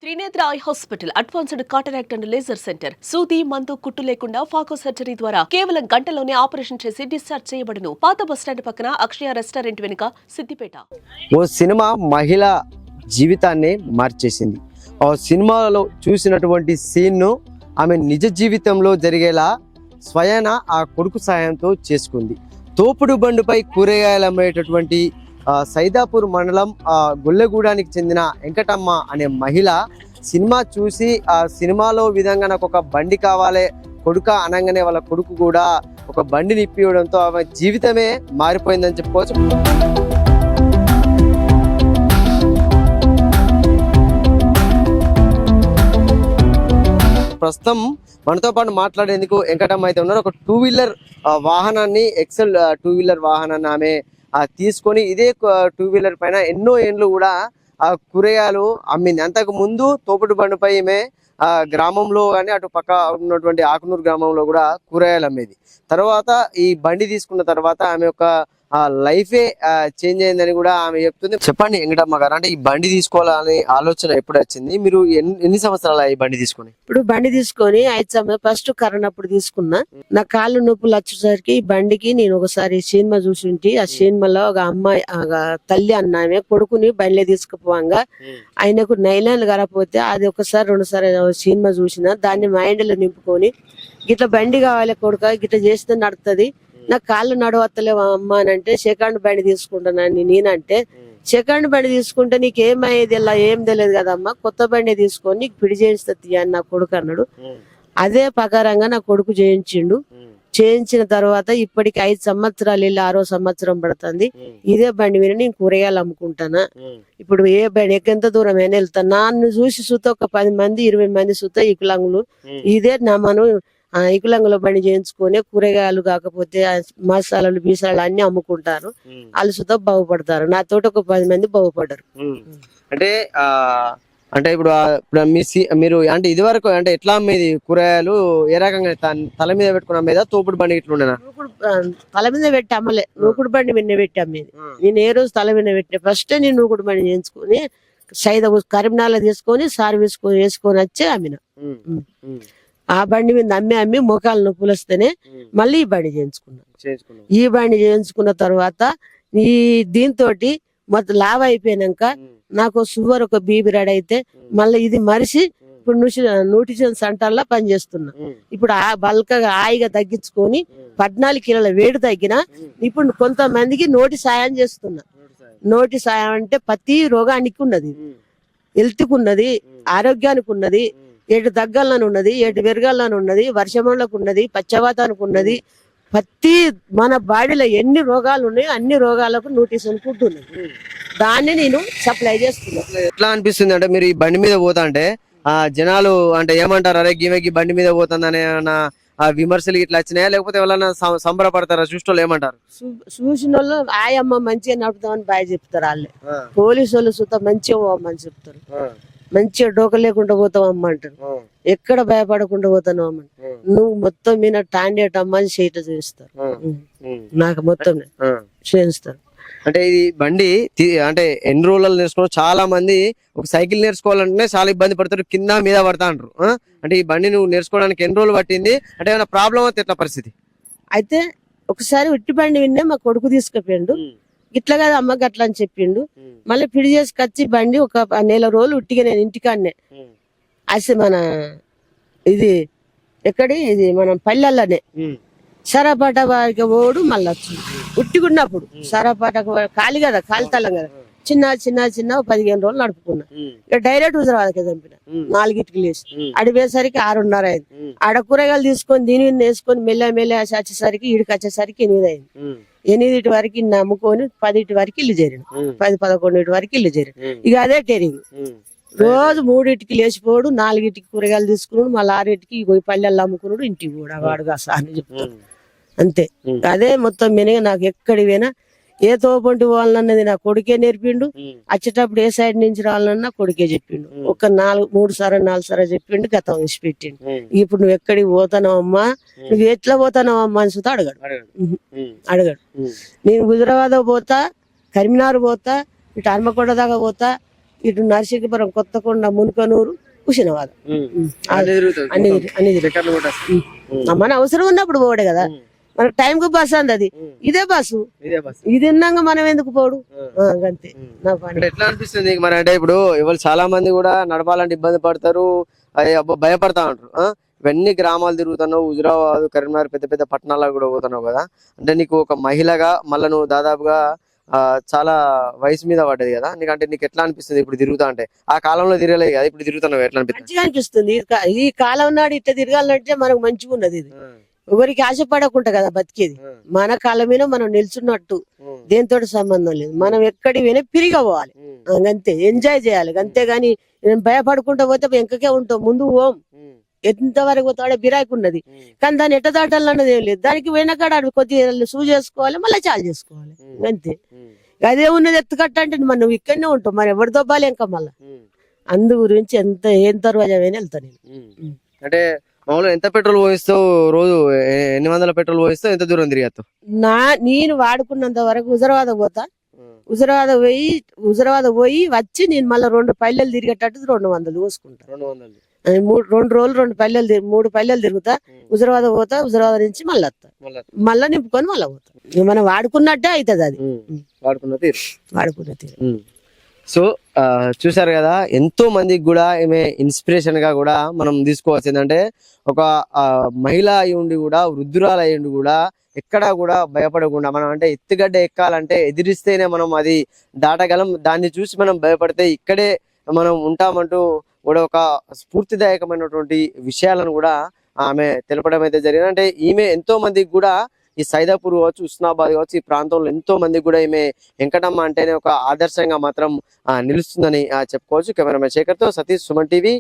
Trinetra eye hospital advanced cataract and laser centre. సూది మందు కుట్టు లేకుండా ఫాకో సర్జరీ ద్వారా కేవలం గంటలోనే ఆపరేషన్ చేసి డిశ్చార్జ్ చేయబడును. పాత బస్టాండ్ పక్కన అక్షయ రెస్టారెంట్ వెనుక, సిద్దిపేట. ఓ సినిమా మహిళ జీవితాన్ని మార్చేసింది. ఆ సినిమాలో చూసినటువంటి సీన్ను ఆమె నిజ జీవితంలో జరిగేలా స్వయాన ఆ కొడుకు సాయంతో చేసుకుంది. తోపుడు బండిపై కూరగాయలు అమ్మేటటువంటి సైదాపూర్ మండలం గొల్లెగూడానికి చెందిన వెంకటమ్మ అనే మహిళ సినిమా చూసి ఆ సినిమాలో విధంగా నాకు ఒక బండి కావాలి కొడుక అనగానే వాళ్ళ కొడుకు కూడా ఒక బండిని ఇప్పివ్వడంతో ఆమె జీవితమే మారిపోయిందని చెప్పుకోవచ్చు. ప్రస్తుతం మనతో పాటు మాట్లాడేందుకు వెంకటమ్మ అయితే ఉన్నారు. ఒక 2 వీలర్ వాహనాన్ని, ఎక్సెల్ 2 వీలర్ వాహనాన్ని ఆమె తీసుకొని ఇదే 2 వీలర్ పైన ఎన్నో ఏండ్లు కూడా ఆ కూరగాయలు అమ్మింది. అంతకు ముందు తోపుడు బండిపై ఈమె గ్రామంలో కానీ అటు పక్క ఉన్నటువంటి ఆకునూరు గ్రామంలో కూడా కూరగాయలు అమ్మేది. తర్వాత ఈ బండి తీసుకున్న తర్వాత ఆమె యొక్క లైఫే చేంజ్ అయిందని కూడా ఆమె చెప్తుంది. చెప్పండి వెంకటమ్మ గారు, అంటే ఈ బండి తీసుకోవాలని ఆలోచన ఎప్పుడు వచ్చింది? మీరు ఎన్ని సంవత్సరాలు ఈ బండి తీసుకొని? ఇప్పుడు బండి తీసుకొని 5 సంవత్సరాలు ఫస్ట్ కరోనా అప్పుడు తీసుకున్నా. నా కాళ్ళు నొప్పులు వచ్చేసరికి ఈ బండికి నేను ఒకసారి సినిమా చూసింటి. ఆ సినిమాలో ఒక అమ్మాయి తల్లి అన్నామే కొడుకుని బండిలో తీసుకుపోవంగా ఆయనకు నైలాన్లు కరపోతే అది ఒకసారి 2 సార్లు సినిమా చూసిన దాన్ని మైండ్ లో నింపుకొని గిట్ల బండి కావాలి కొడుక గిట్ల చేస్తే నడుతుంది, నా కాళ్ళు నడవత్తలేవు అమ్మ అని అంటే సెకండ్ బండి తీసుకుంటానని నేనంటే, సెకండ్ బండి తీసుకుంటే నీకు ఏమయ్యేది ఇలా ఏం తెలియదు కదమ్మా, కొత్త బండి తీసుకొని నీకు పిడి చేయిస్తుంది అని నా కొడుకు అన్నాడు. అదే ప్రకారంగా నా కొడుకు చేయించిండు. చేయించిన తర్వాత ఇప్పటికి 5 సంవత్సరాలు వెళ్ళి 6వ సంవత్సరం పడుతుంది. ఇదే బండి మీద నేను కూరగాయలు అమ్ముకుంటానా. ఇప్పుడు ఏ బండి ఎంత దూరం అయినా వెళ్తాను. నన్ను చూసి సుత ఒక 10 మంది 20 మంది సుత వికలాంగులు ఇదే నా మనం వికలాంగుల బండి చేయించుకొని కూరగాయలు కాకపోతే మసాలాలు బీసాలు అన్ని అమ్ముకుంటారు. వాళ్ళు సుత బాగుపడతారు. నాతోటి ఒక 10 మంది బాగుపడ్డారు. అంటే అంటే ఇప్పుడు మీరు అంటే ఇది వరకు అంటే ఎట్లా అమ్మేది కూరగాయలు? ఏ రకంగా తల మీద పెట్టుకుని అమ్మేదా, తోపుడు బండి ఇట్లా ఉండేనా? తల మీద పెట్టి అమ్మలే, నూకుడు బండి మీద పెట్టి అమ్మేది. నేను ఏ రోజు తల మీద పెట్టిన ఫస్ట్ నేను నూకుడు బండి చేయించుకొని సైద కరీంనగర్ తీసుకొని సార్ వేసుకొని వచ్చి అమ్మిన. ఆ బండి మీద అమ్మి మోకాలు నొప్పులు వస్తేనే మళ్ళీ ఈ బండి చేయించుకున్నా. ఈ బండి చేయించుకున్న తర్వాత ఈ దీంతో మొత్తం లాభ అయిపోయినాక నాకు షుగర్ ఒక బీబీ రెడీ అయితే మళ్ళీ ఇది మరిచి ఇప్పుడు న్యూట్రిషన్ సెంటర్లో పనిచేస్తున్నా. ఇప్పుడు బల్కగా హాయిగా తగ్గించుకొని 14 కిలోల వేడి తగ్గిన. ఇప్పుడు కొంతమందికి నోటి సాయం చేస్తున్నా. నోటి సాయం అంటే ప్రతి రోగానికి ఉన్నది, హెల్త్ కు ఉన్నది, ఆరోగ్యానికి ఉన్నది, ఏటు దగ్గరలను ఉన్నది, ఏటు వెరగాలను ఉన్నది, వర్షమంలోకి ఉన్నది, పచ్చవాతానికి ఉన్నది. ప్రతి మన బాడీలో ఎన్ని రోగాలు ఉన్నాయో అన్ని రోగాలకు న్యూట్రిషన్ ఫుడ్ ఉన్నది. దాన్ని నేను సప్లై చేస్తున్నా. ఎట్లా అనిపిస్తుంది అంటే మీరు ఈ బండి మీద పోతా అంటే జనాలు అంటే ఏమంటారు, అరే గీమెకి బండి మీద పోతుందనే విమర్శలు ఇట్లా వచ్చినాయా, లేకపోతే ఎవరైనా సంబరపడతారా? చూసిన ఏమంటారు? చూసిన వాళ్ళు ఆయమ్మ మంచిగా నడుపుతామని బాగా చెప్తారు. వాళ్ళే పోలీసు వాళ్ళు సుత మంచిగా పోమని చెప్తారు. మంచిగా డోక లేకుండా పోతావు అమ్మ అంటారు. ఎక్కడ భయపడకుండా పోతాను అమ్మ. నువ్వు మొత్తం మీద టాండేట్ అమ్మ అని చేయట చూపిస్తారు. నాకు మొత్తం చేయిస్తారు. అంటే ఇది బండి అంటే ఎన్ని రోజులు నేర్చుకున్నా చాలా మంది ఒక సైకిల్ నేర్చుకోవాలంటే చాలా ఇబ్బంది పడతారు, కింద మీద పడతా అంటారు. అంటే ఈ బండి నువ్వు నేర్చుకోవడానికి ఎన్ని రోజులు పట్టింది? అంటే ఏమైనా ప్రాబ్లం అయితే ఎట్లా పరిస్థితి? అయితే ఒకసారి ఉట్టి బండి విన్నే మా కొడుకు తీసుకుపోయిండు. ఇట్లా కదా అమ్మ గట్లా అని చెప్పిండు. మళ్ళీ పిడి చేసుకొచ్చి బండి ఒక 1 నెల రోజులు ఉట్టిగా నేను ఇంటికాడనే అసలు మన ఇది ఎక్కడి ఇది మనం పల్లెల్లోనే సరాపాట వారికి ఓడు మళ్ళీ ఉట్టిగున్నప్పుడు సరాపాట ఖాళీ కదా, ఖాళీతలం కదా, చిన్న 15 రోజులు నడుపుకున్నా. ఇక డైరెక్ట్ హుజరాబాద్కి చంపిన. 4కి లేచి అడిపోయేసరికి 6:30 అయింది. ఆడ కూరగాయలు తీసుకొని దీని మీద వేసుకొని మెల్ల వచ్చేసరికి ఈడికి వచ్చేసరికి 8 అయింది. 8 వరకు నమ్ముకొని 10 వరకు ఇల్లు చేరిన. 10-11 వరకు ఇల్లు చేరిన. ఇక అదే టెరింగ్. రోజు 3కి లేచిపోడు, 4కి కూరగాయలు తీసుకున్నాడు, మళ్ళీ 6కి పల్లెల్లో అమ్ముకున్నాడు, ఇంటికి కూడా వాడుగా సార్ చెప్తాడు. అంతే. అదే మొత్తం మెనగా నాకు ఎక్కడి పోయినా ఏ తోపంటి పోవాలన్నది నా కొడుకే నేర్పిండు. వచ్చేటప్పుడు ఏ సైడ్ నుంచి రావాలన్నా కొడుకే చెప్పిండు. ఒక 3 సార్లు 4 సార్లు చెప్పిండు, గతం వేసి పెట్టిండు. ఇప్పుడు నువ్వు ఎక్కడికి పోతావు అమ్మా, నువ్వు ఎట్లా పోతావు అమ్మా అని చూస్తా అడగాడు. నేను హుజరాబాద్ పోతా, కరీంనగర్ పోతా, ఇటు హన్మకొండ దాకా పోతా, ఇటు నరసింహపురం, కొత్తకొండ, మునుకనూరు, హుషినాబాద్ అన్ని తిరుగుతావు. అన్ని అన్ని చక్కర్లు కొట్టేస్తావు. మన అవసరం ఉన్నప్పుడు పోడే కదా, మనకు టైం కు బస్సు అంది అది. ఇదే బస్సు, ఇదే బస్. ఇది ఉన్నాక మనం ఎందుకు పోడు, అంతే నా పని. అంటే ఎట్లా అనిపిస్తుంది నీకు మరి? అంటే ఇప్పుడు ఇవాళ చాలా మంది కూడా నడపాలంటే ఇబ్బంది పడతారు, అయ్యే అబ్బా భయపడతా ఉంటారు. ఇవన్నీ గ్రామాలు తిరుగుతున్నావు, హుజురాబాద్, కరీంనగర్, పెద్ద పెద్ద పట్టణాలకు కూడా పోతున్నావు కదా. అంటే నీకు ఒక మహిళగా మళ్ళీ నువ్వు దాదాపుగా చాలా వయసు మీద పడ్డది కదా నీకు, అంటే నీకు ఎట్లా అనిపిస్తుంది ఇప్పుడు తిరుగుతా అంటే? ఆ కాలంలో తిరగలేదు కదా, ఇప్పుడు తిరుగుతున్నావు, ఎట్లా అనిపిస్తుంది? మంచిగా అనిపిస్తుంది. ఈ కాలం నాడు ఇట్లా తిరగాలంటే మనకు మంచిగా ఉన్నది. ఇది ఎవరికి ఆశపడకుండా కదా బతికేది. మన కాళ్ళ మీద మనం నిల్చున్నట్టు దేంతో సంబంధం లేదు. మనం ఎక్కడికి పోయినా పిరిగా పోవాలి, అంతే ఎంజాయ్ చేయాలి. అంతేగాని నేను భయపడుకుంటా పోతే వెంకకే ఉంటాం, ముందు ఓం ఎంతవరకు పోతాడే బిరాయికి ఉన్నది. కానీ దాన్ని ఎట్ట దాటాలన్నది ఏం లేదు. దానికి పోయిన కాడ కొద్దిగా సూ చేసుకోవాలి, మళ్ళీ చాలు చేసుకోవాలి, అంతే. అదే ఉన్నది ఎత్తుకట్ట అంటే మనం నువ్వు ఇక్కడనే ఉంటావు, మరి ఎవరి దొబ్బాలి ఇంకా మళ్ళా. అందు గురించి ఏం తర్వాత వెళ్తా నేను. అంటే మామూలుగా ఎంత పెట్రోల్ పోయిస్తావు రోజు? ఎన్ని వందల పెట్రోల్ పోయిస్తావు? ఎంత దూరం తిరిగేస్తావు? నేను వాడుకున్నంత వరకు హుజరాబాద్ పోతా. హుజరాబాద్ పోయి వచ్చి నేను మళ్ళీ 2 పల్లెలు తిరిగేటట్టు 200 పోసుకుంటా. 2 రోజులు 2 పల్లెలు 3 పల్లెలు తిరుగుతా. హుజరాబాద్ పోతా, హుజరాబాద్ నుంచి మళ్ళీ వస్తా, మళ్ళీ నింపుకొని మళ్ళీ పోతా. మనం వాడుకున్నట్టే అవుతుంది అది, వాడుకున్న తీరు. సో చూసారు కదా, ఎంతో మందికి కూడా ఈమె ఇన్స్పిరేషన్ గా కూడా మనం తీసుకోవచ్చు. ఏంటంటే ఒక మహిళ అయి ఉండి కూడా, వృద్ధురాలు అయి ఉండి కూడా ఎక్కడా కూడా భయపడకుండా, మనం అంటే ఎత్తుగడ్డ ఎక్కాలంటే ఎదిరిస్తేనే మనం అది దాటగలం. దాన్ని చూసి మనం భయపడితే ఇక్కడే మనం ఉంటామంటూ కూడా ఒక స్ఫూర్తిదాయకమైనటువంటి విషయాలను కూడా ఆమె తెలపడం అయితే జరిగింది. అంటే ఈమె ఎంతో మందికి కూడా ఈ సైదాపూర్ కావచ్చు, హుస్నాబాద్ కావచ్చు, ఈ ప్రాంతంలో ఎంతో మందికి కూడా ఈమె వెంకటమ్మ అంటేనే ఒక ఆదర్శంగా మాత్రం నిలుస్తుందని చెప్పుకోవచ్చు. కెమెరామెన్ శేఖర్తో సతీష్, సుమన్ టీవీ.